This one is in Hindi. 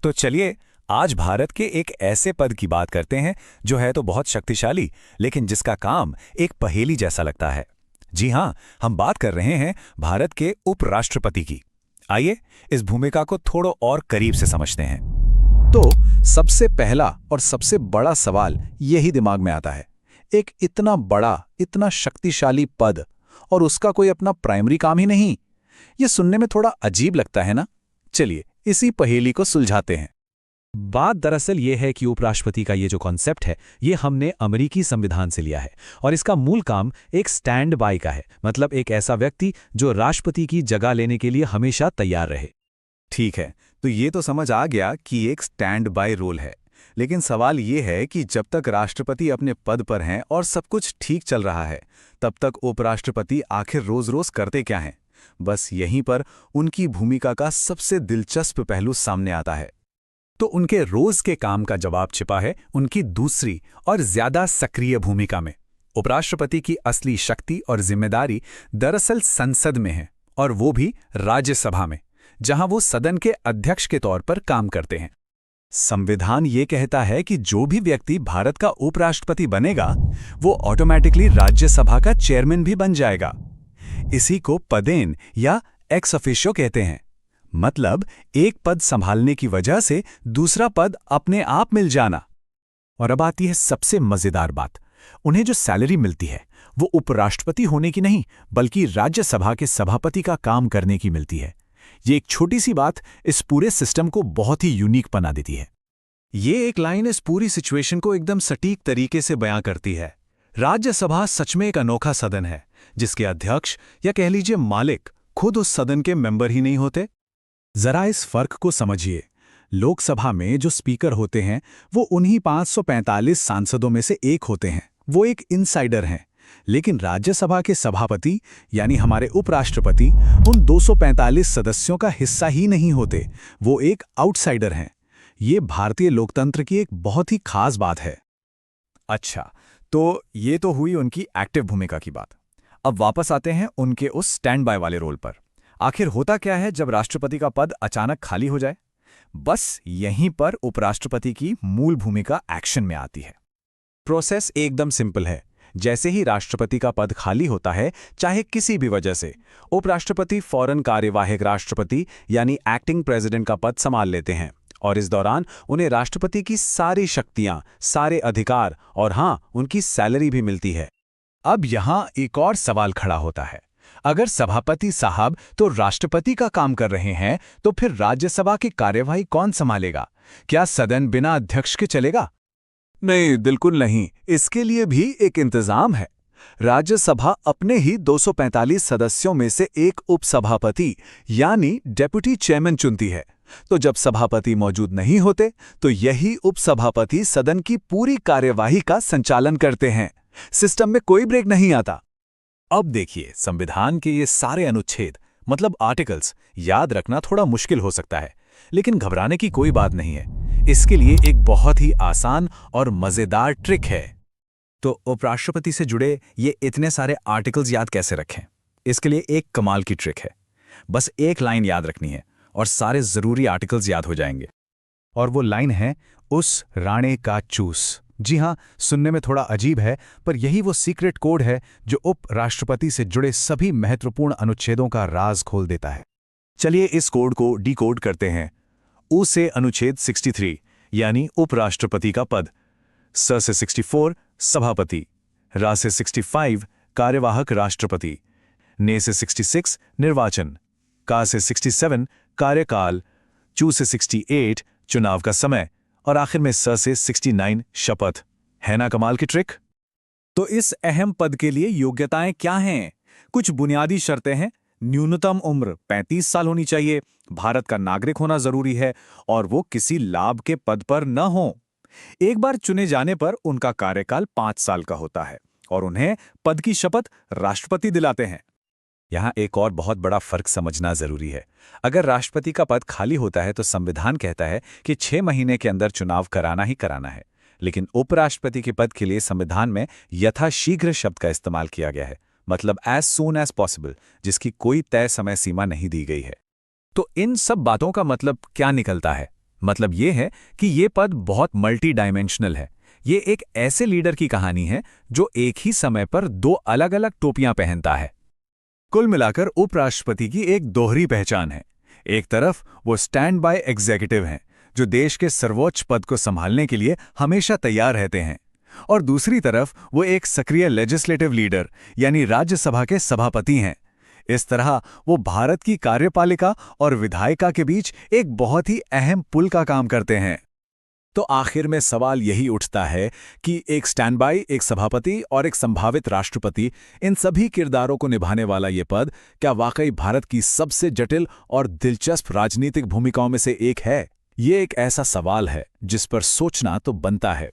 तो चलिए आज भारत के एक ऐसे पद की बात करते हैं जो है तो बहुत शक्तिशाली, लेकिन जिसका काम एक पहेली जैसा लगता है। जी हां, हम बात कर रहे हैं भारत के उपराष्ट्रपति की। आइए इस भूमिका को थोड़ा और करीब से समझते हैं। तो सबसे पहला और सबसे बड़ा सवाल यही दिमाग में आता है, एक इतना बड़ा, इतना शक्तिशाली पद और उसका कोई अपना प्राइमरी काम ही नहीं। ये सुनने में थोड़ा अजीब लगता है ना? चलिए इसी पहेली को सुलझाते हैं। बात दरअसल ये है कि उपराष्ट्रपति का ये जो कॉन्सेप्ट है ये हमने अमेरिकी संविधान से लिया है और इसका मूल काम एक स्टैंड बाय का है, मतलब एक ऐसा व्यक्ति जो राष्ट्रपति की जगह लेने के लिए हमेशा तैयार रहे। ठीक है, तो ये तो समझ आ गया कि एक स्टैंड बाय रोल है, लेकिन सवाल ये है कि जब तक राष्ट्रपति अपने पद पर हैं और सब कुछ ठीक चल रहा है, तब तक उपराष्ट्रपति आखिर रोज-रोज करते क्या हैं? बस यहीं पर उनकी भूमिका का सबसे दिलचस्प पहलू सामने आता है। तो उनके रोज के काम का जवाब छिपा है उनकी दूसरी और ज्यादा सक्रिय भूमिका में। उपराष्ट्रपति की असली शक्ति और जिम्मेदारी दरअसल संसद में है, और वो भी राज्यसभा में, जहां वो सदन के अध्यक्ष के तौर पर काम करते हैं। संविधान ये कहता है कि जो भी व्यक्ति भारत का उपराष्ट्रपति बनेगा वो ऑटोमेटिकली राज्यसभा का चेयरमैन भी बन जाएगा। इसी को पदेन या एक्स ऑफिशियो कहते हैं, मतलब एक पद संभालने की वजह से दूसरा पद अपने आप मिल जाना। और अब आती है सबसे मजेदार बात, उन्हें जो सैलरी मिलती है वो उपराष्ट्रपति होने की नहीं, बल्कि राज्यसभा के सभापति का काम करने की मिलती है। ये एक छोटी सी बात इस पूरे सिस्टम को बहुत ही यूनिक बना देती है। ये एक लाइन इस पूरी सिचुएशन को एकदम सटीक तरीके से बयां करती है। राज्यसभा सच में एक अनोखा सदन है जिसके अध्यक्ष या कह लीजिए मालिक खुद उस सदन के मेंबर ही नहीं होते। जरा इस फर्क को समझिए। लोकसभा में जो स्पीकर होते हैं वो उन्हीं 545 सांसदों में से एक होते हैं, वो एक इनसाइडर हैं। लेकिन राज्यसभा के सभापति यानी हमारे उपराष्ट्रपति उन 245 सदस्यों का हिस्सा ही नहीं होते, वो एक आउटसाइडर हैं। ये भारतीय लोकतंत्र की एक बहुत ही खास बात है। अच्छा, तो ये तो हुई उनकी एक्टिव भूमिका की बात। अब वापस आते हैं उनके उस स्टैंड बाय वाले रोल पर। आखिर होता क्या है जब राष्ट्रपति का पद अचानक खाली हो जाए? बस यहीं पर उपराष्ट्रपति की मूल भूमिका एक्शन में आती है। प्रोसेस एकदम सिंपल है। जैसे ही राष्ट्रपति का पद खाली होता है, चाहे किसी भी वजह से, उपराष्ट्रपति फौरन कार्यवाहक राष्ट्रपति यानी एक्टिंग प्रेसिडेंट का पद संभाल लेते हैं, और इस दौरान उन्हें राष्ट्रपति की सारी शक्तियां, सारे अधिकार और हां, उनकी सैलरी भी मिलती है। अब यहां एक और सवाल खड़ा होता है, अगर सभापति साहब तो राष्ट्रपति का काम कर रहे हैं, तो फिर राज्यसभा की कार्यवाही कौन संभालेगा? क्या सदन बिना अध्यक्ष के चलेगा? नहीं, बिल्कुल नहीं। इसके लिए भी एक इंतजाम है। राज्यसभा अपने ही 245 सदस्यों में से एक उपसभापति यानी डेप्यूटी चेयरमैन चुनती है। तो जब सभापति मौजूद नहीं होते, तो यही उपसभापति सदन की पूरी कार्यवाही का संचालन करते हैं। सिस्टम में कोई ब्रेक नहीं आता। अब देखिए, संविधान के ये सारे अनुच्छेद मतलब आर्टिकल्स याद रखना थोड़ा मुश्किल हो सकता है, लेकिन घबराने की कोई बात नहीं है। इसके लिए एक बहुत ही आसान और मजेदार ट्रिक है। तो उपराष्ट्रपति से जुड़े ये इतने सारे आर्टिकल्स याद कैसे रखें? इसके लिए एक कमाल की ट्रिक है। बस एक लाइन याद रखनी है और सारे जरूरी आर्टिकल्स याद हो जाएंगे। और वो लाइन है, उस राणे का चूस। जी हां, सुनने में थोड़ा अजीब है, पर यही वो सीक्रेट कोड है जो उपराष्ट्रपति से जुड़े सभी महत्वपूर्ण अनुच्छेदों का राज खोल देता है। चलिए इस कोड को डिकोड करते हैं। उ से अनुच्छेद 63 यानी उपराष्ट्रपति का पद, स से 64 सभापति, रा से 65 कार्यवाहक राष्ट्रपति, ने से 66 निर्वाचन, का से 67 कार्यकाल, चू से 68 चुनाव का समय, और आखिर में स से 69 शपथ। है ना कमाल की ट्रिक? तो इस अहम पद के लिए योग्यताएं क्या हैं? कुछ बुनियादी शर्तें हैं। न्यूनतम उम्र 35 साल होनी चाहिए, भारत का नागरिक होना जरूरी है, और वो किसी लाभ के पद पर न हो। एक बार चुने जाने पर उनका कार्यकाल 5 साल का होता है, और उन्हें पद की शपथ राष्ट्रपति दिलाते हैं। यहाँ एक और बहुत बड़ा फर्क समझना जरूरी है। अगर राष्ट्रपति का पद खाली होता है तो संविधान कहता है कि 6 महीने के अंदर चुनाव कराना ही कराना है, लेकिन उपराष्ट्रपति के पद के लिए संविधान में यथाशीघ्र शब्द का इस्तेमाल किया गया है, मतलब एज सून एज पॉसिबल, जिसकी कोई तय समय सीमा नहीं दी गई है। तो इन सब बातों का मतलब क्या निकलता है? मतलब ये है कि ये पद बहुत मल्टी डायमेंशनल है। ये एक ऐसे लीडर की कहानी है जो एक ही समय पर दो अलग-अलग टोपियां पहनता है। कुल मिलाकर उपराष्ट्रपति की एक दोहरी पहचान है। एक तरफ वो स्टैंड बाय एग्जीक्यूटिव हैं, जो देश के सर्वोच्च पद को संभालने के लिए हमेशा तैयार रहते हैं, और दूसरी तरफ वो एक सक्रिय लेजिस्लेटिव लीडर यानी राज्यसभा के सभापति हैं। इस तरह वो भारत की कार्यपालिका और विधायिका के बीच एक बहुत ही अहम पुल का काम करते हैं। तो आखिर में सवाल यही उठता है कि एक स्टैंड बाय, एक सभापति और एक संभावित राष्ट्रपति, इन सभी किरदारों को निभाने वाला ये पद क्या वाकई भारत की सबसे जटिल और दिलचस्प राजनीतिक भूमिकाओं में से एक है? ये एक ऐसा सवाल है जिस पर सोचना तो बनता है।